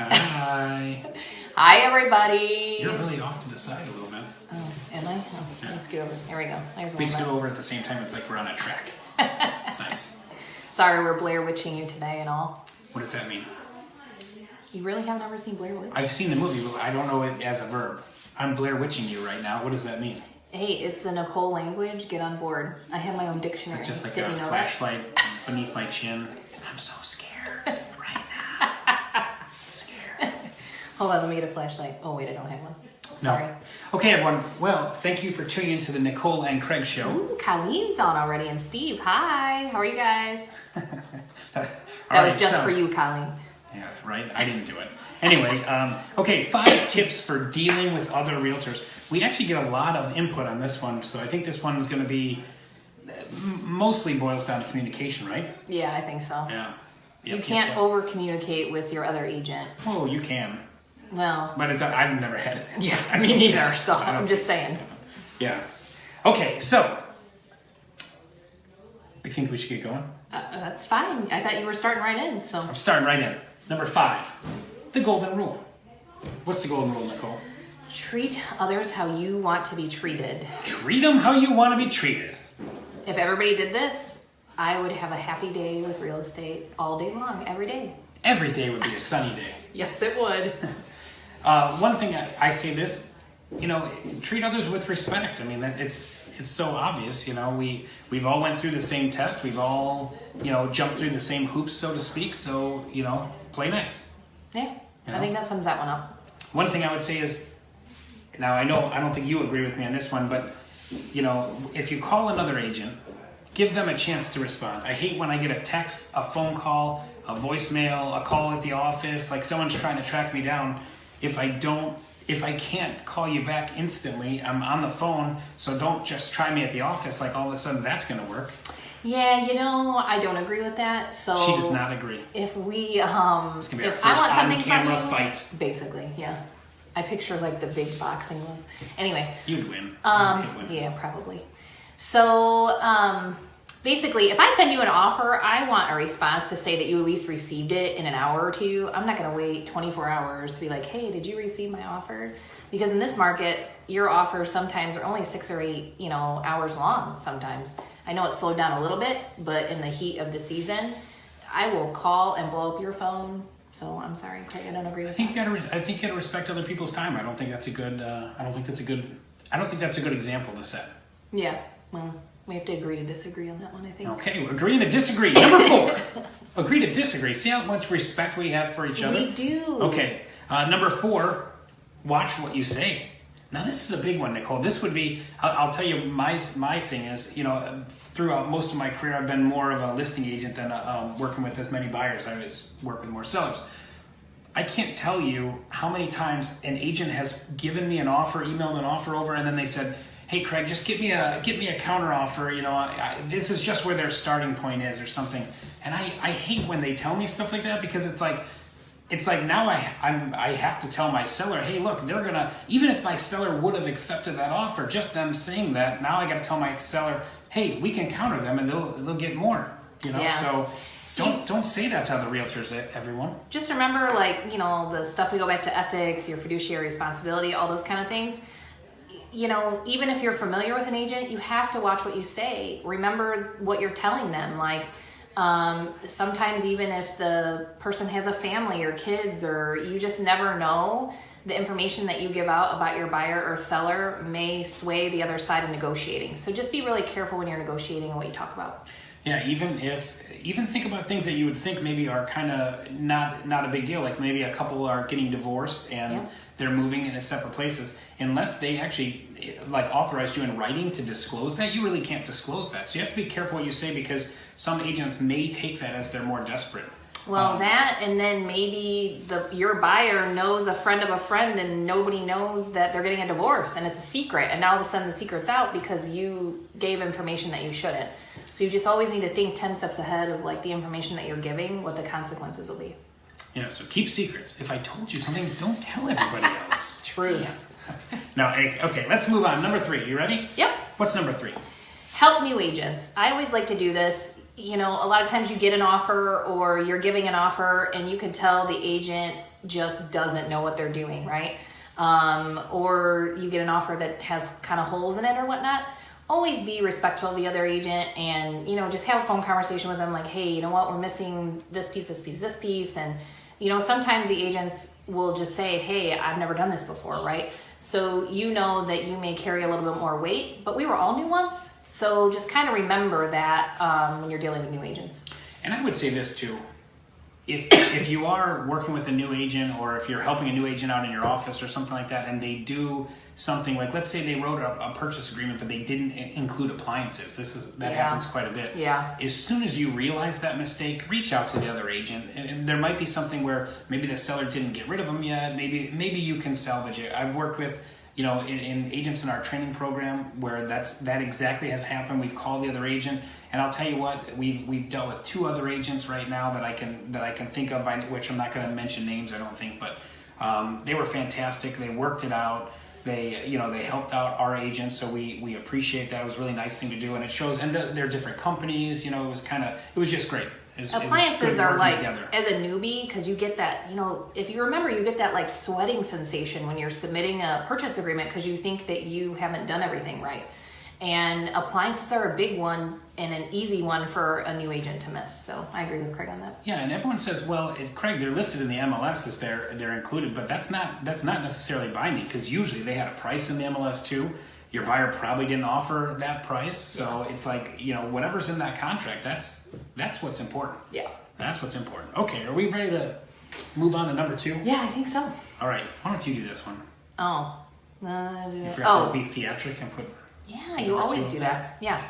Hi. Hi, everybody. You're really off to the side a little bit. Oh, am I? Oh, let me scoot over. There we go. If we scoot over at the same time, it's like we're on a track. It's nice. Sorry, we're Blair Witching you today and all. What does that mean? You really have never seen Blair Witch? I've seen the movie, but I don't know it as a verb. I'm Blair Witching you right now. What does that mean? Hey, it's the Nicole language. Get on board. I have my own dictionary. It's just like Didn't a you know flashlight beneath my chin. I'm so scared right now. I'm scared. Hold on, let me get a flashlight. Oh, wait, I don't have one. Sorry. No. Okay, everyone. Well, thank you for tuning into the Nicole and Craig show. Ooh, Colleen's on already, and Steve. Hi, how are you guys? That Was just for you, Colleen. Yeah, right? I didn't do it. Anyway, okay, 5 tips for dealing with other realtors. We actually get a lot of input on this one, so I think this one is going to be mostly boils down to communication, right? Yeah, I think so. Yeah. You can't over-communicate with your other agent. Oh, you can. Well. But I've never had it. Yeah, me neither, so I'm just saying. Yeah. Okay, so I think we should get going. That's fine. I thought you were starting right in, so. I'm starting right in. Number 5, the golden rule. What's the golden rule, Nicole? Treat others how you want to be treated. Treat them how you want to be treated. If everybody did this, I would have a happy day with real estate all day long, every day. Every day would be a sunny day. Yes, it would. One thing I say this, treat others with respect. I mean, it's so obvious. We've all went through the same test. We've all, jumped through the same hoops, so to speak. So, play nice. Yeah, I think that sums that one up. One thing I would say is, now I don't think you agree with me on this one, but, if you call another agent, give them a chance to respond. I hate when I get a text, a phone call, a voicemail, a call at the office, like someone's trying to track me down. If I can't call you back instantly, I'm on the phone, so don't just try me at the office like all of a sudden that's going to work. Yeah, I don't agree with that. So she does not agree. If we, it's gonna be our if first I want something on-camera from you, fight. Basically, yeah. I picture like the big boxing gloves. Anyway. You'd win. Yeah, probably. So, basically, if I send you an offer, I want a response to say that you at least received it in an hour or two. I'm not going to wait 24 hours to be like, hey, did you receive my offer? Because in this market, your offers sometimes are only 6 or 8, hours long sometimes. I know it's slowed down a little bit, but in the heat of the season, I will call and blow up your phone. So I'm sorry, Craig, I don't agree with that. I think you gotta respect other people's time. I don't think that's a good example to set. Yeah, well, we have to agree to disagree on that one, I think. Okay, we're agreeing to disagree. Number 4, agree to disagree. See how much respect we have for each other? We do. Okay, number 4, watch what you say. Now this is a big one, Nicole. This would be, I'll tell you, my thing is, throughout most of my career, I've been more of a listing agent than working with as many buyers. I was working with more sellers. I can't tell you how many times an agent has given me an offer, emailed an offer over, and then they said, hey, Craig, just give me a counter offer. This is just where their starting point is or something. And I hate when they tell me stuff like that, because it's like now I have to tell my seller, hey, look, they're gonna, even if my seller would have accepted that offer, just them saying that, now I got to tell my seller, hey, we can counter them and they'll get more. Yeah. So don't say that to other realtors, everyone. Just remember, the stuff we go back to ethics, your fiduciary responsibility, all those kind of things. Even if you're familiar with an agent, you have to watch what you say. Remember what you're telling them. Sometimes even if the person has a family or kids, or you just never know, the information that you give out about your buyer or seller may sway the other side of negotiating. So just be really careful when you're negotiating and what you talk about. Yeah, even think about things that you would think maybe are kind of not a big deal. Like maybe a couple are getting divorced and they're moving into separate places. Unless they actually authorized you in writing to disclose that, you really can't disclose that. So you have to be careful what you say, because some agents may take that as they're more desperate. Well, that, and then maybe your buyer knows a friend of a friend, and nobody knows that they're getting a divorce, and it's a secret. And now all of a sudden the secret's out because you gave information that you shouldn't. So you just always need to think 10 steps ahead of the information that you're giving, what the consequences will be. Yeah, so keep secrets. If I told you something, don't tell everybody else. Truth. Yeah. Now, okay, let's move on. Number 3, you ready? Yep. What's number 3? Help new agents. I always like to do this. A lot of times you get an offer or you're giving an offer and you can tell the agent just doesn't know what they're doing, right? Or you get an offer that has kind of holes in it or whatnot. Always be respectful of the other agent, and just have a phone conversation with them, like, hey, you know what, we're missing this piece, and sometimes the agents will just say, hey, I've never done this before, right? So that you may carry a little bit more weight, but we were all new once, so just kind of remember that when you're dealing with new agents. And I would say this too. If you are working with a new agent, or if you're helping a new agent out in your office or something like that, and they do something like, let's say they wrote a purchase agreement, but they didn't include appliances. That happens quite a bit. Yeah. As soon as you realize that mistake, reach out to the other agent. And there might be something where maybe the seller didn't get rid of them yet. Maybe you can salvage it. I've worked with in agents in our training program where that exactly has happened. We've called the other agent, and I'll tell you what, we've dealt with 2 other agents right now that I can think of, which I'm not going to mention names, I don't think, but they were fantastic. They worked it out. They helped out our agents, so we appreciate that. It was a really nice thing to do, and it shows. And they're different companies. It was just great. Appliances are like, as a newbie, because you get that, if you remember, you get that like sweating sensation when you're submitting a purchase agreement because you think that you haven't done everything right. And appliances are a big one and an easy one for a new agent to miss. So I agree with Craig on that. Yeah, and everyone says, well, Craig, they're listed in the MLS as they're included, but that's not necessarily binding, because usually they had a price in the MLS too. Your buyer probably didn't offer that price, so it's like, whatever's in that contract, that's what's important. Yeah. That's what's important. Okay, are we ready to move on to number 2? Yeah, I think so. All right, why don't you do this one? Oh. You forgot to be theatric and put... Yeah, you always do that. Yeah.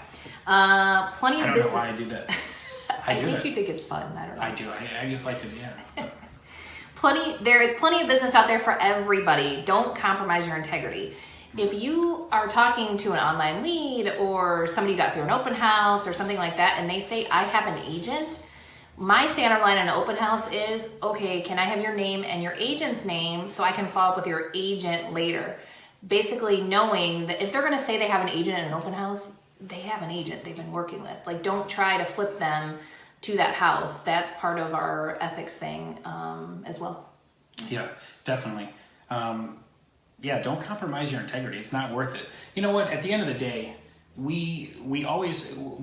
Plenty of business. I don't know why I do that. I think you think it's fun. I don't know. I do. I just like to, yeah. There is plenty of business out there for everybody. Don't compromise your integrity. If you are talking to an online lead or somebody got through an open house or something like that, and they say, I have an agent, my standard line in an open house is, okay, can I have your name and your agent's name so I can follow up with your agent later? Basically knowing that if they're going to say they have an agent in an open house, they have an agent they've been working with. Like, don't try to flip them to that house. That's part of our ethics thing as well. Yeah, definitely. Yeah, don't compromise your integrity. It's not worth it. You know what? At the end of the day, we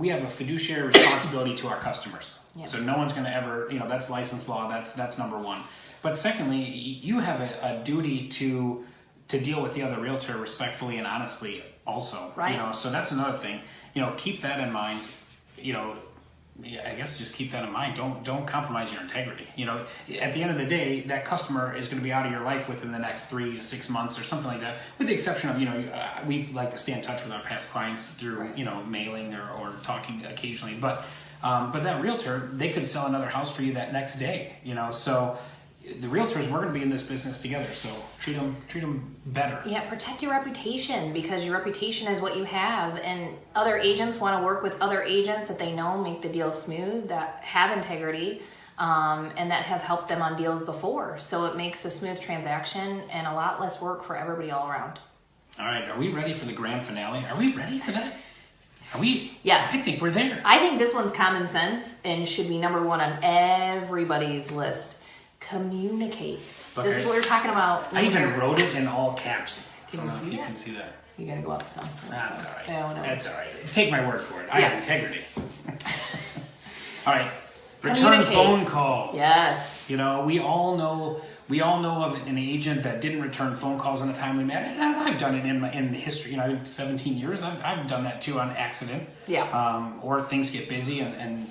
have a fiduciary responsibility to our customers. Yep. So no one's going to ever, that's license law. That's number one. But secondly, you have a duty to deal with the other realtor respectfully and honestly also. Right. So that's another thing. Keep that in mind. I guess just keep that in mind. Don't compromise your integrity. At the end of the day, that customer is going to be out of your life within the next 3 to 6 months or something like that. With the exception of, we like to stay in touch with our past clients through, mailing or talking occasionally. But that realtor, they could sell another house for you that next day. So the realtors, we're going to be in this business together. So treat them better. Yeah, protect your reputation, because your reputation is what you have, and other agents want to work with other agents that they know make the deal smooth, that have integrity, and that have helped them on deals before. So it makes a smooth transaction and a lot less work for everybody all around. All right, are we ready for the grand finale? Are we ready for that? Are we? Yes. I think we're there. I think this one's common sense and should be number 1 on everybody's list. Communicate. Okay. This is what we're talking about. I even wrote it in all caps. Can you see that? You can see that. You gotta go up some. That's all right. Yeah, That's all right. Take my word for it. I have integrity. All right. Return phone calls. Yes. We all know of an agent that didn't return phone calls in a timely manner. And I've done it in the history. 17 years. I've done that too on accident. Yeah. Or things get busy and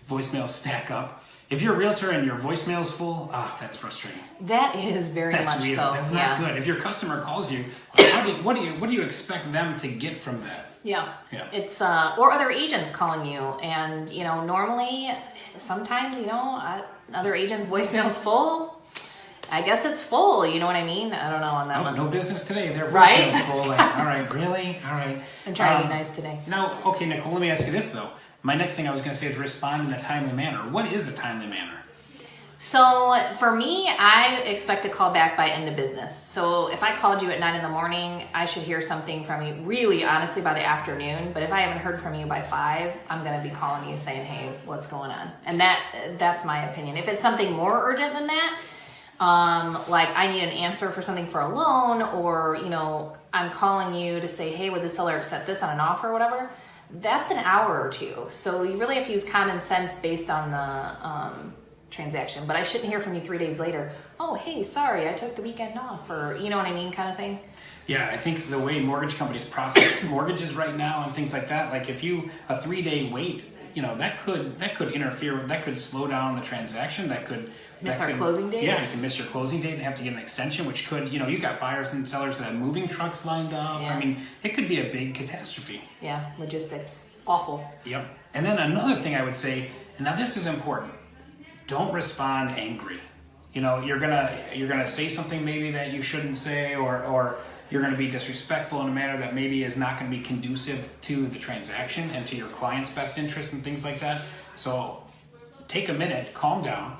voicemails stack up. If you're a realtor and your voicemail's full, that's frustrating. That is very much weird. so. That's not good. If your customer calls you, what do you expect them to get from that? Yeah. It's or other agents calling you, and normally, sometimes other agents' voicemail's full. I guess it's full. You know what I mean? I don't know on that one. No business today. Their voicemail's full. Like, all right, really? All right. I'm trying to be nice today. Now, okay, Nicole. Let me ask you this though. My next thing I was going to say is respond in a timely manner. What is a timely manner? So for me, I expect a call back by end of business. So if I called you at 9 a.m, I should hear something from you really honestly by the afternoon. But if I haven't heard from you by 5, I'm going to be calling you saying, hey, what's going on? And that's my opinion. If it's something more urgent than that, Like I need an answer for something for a loan, or, you know, I'm calling you to say, hey, would the seller accept this on an offer or whatever? That's an hour or two. So you really have to use common sense based on the transaction. But I shouldn't hear from you 3 days later. Oh, hey, sorry, I took the weekend off, or you know what I mean, kind of thing. Yeah, I think the way mortgage companies process mortgages right now and things like that, like if you a 3-day wait, you know, that could interfere, that could slow down the transaction, that could miss our closing date. Yeah, you can miss your closing date and have to get an extension, which could, you know, you got buyers and sellers that have moving trucks lined up. Yeah. I mean, it could be a big catastrophe. Yeah, logistics, awful. Yep. And then another thing I would say, and now this is important, don't respond angry. You know, you're gonna say something maybe that you shouldn't say, or you're going to be disrespectful in a manner that maybe is not going to be conducive to the transaction and to your client's best interest and things like that. So take a minute, calm down.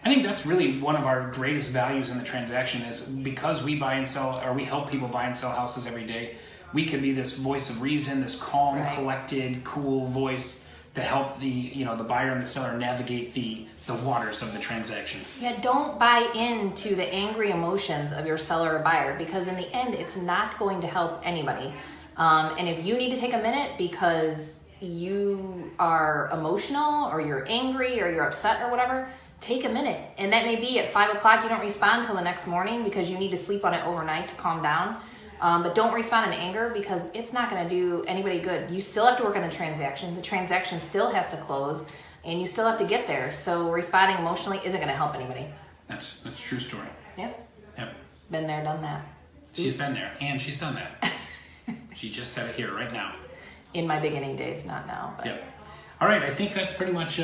I think that's really one of our greatest values in the transaction, is because we buy and sell, or we help people buy and sell houses every day, we can be this voice of reason, this calm, right, collected, cool voice to help the buyer and the seller navigate the waters of the transaction. Yeah, don't buy into the angry emotions of your seller or buyer, because in the end, it's not going to help anybody. And if you need to take a minute because you are emotional, or you're angry, or you're upset, or whatever, take a minute. And that may be at 5 o'clock, you don't respond till the next morning because you need to sleep on it overnight to calm down. But don't respond in anger, because it's not going to do anybody good. You still have to work on the transaction. The transaction still has to close, and you still have to get there. So responding emotionally isn't going to help anybody. That's a true story. Yep. Yep. Been there, done that. She's been there, and she's done that. She just said it here right now. In my beginning days, not now. But. Yep. All right, I think that's pretty much,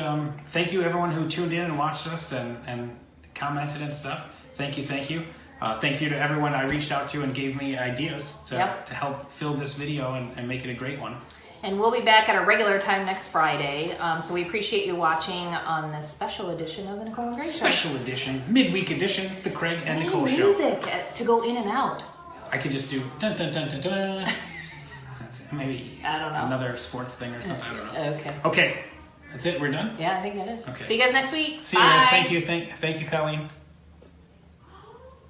thank you everyone who tuned in and watched us and commented and stuff. Thank you. Thank you to everyone I reached out to and gave me ideas to help fill this video and make it a great one. And we'll be back at our regular time next Friday. So we appreciate you watching on this special edition of the Nicole and Craig Show. Special edition, midweek edition, the Craig and Nicole Show. Music to go in and out. I could just do dun dun dun dun dun. That's it. Maybe I don't know, another sports thing or something. I don't know. Okay. That's it. We're done. Yeah, I think that is. Okay. See you guys next week. See you guys. Thank you. Thank you, Colleen.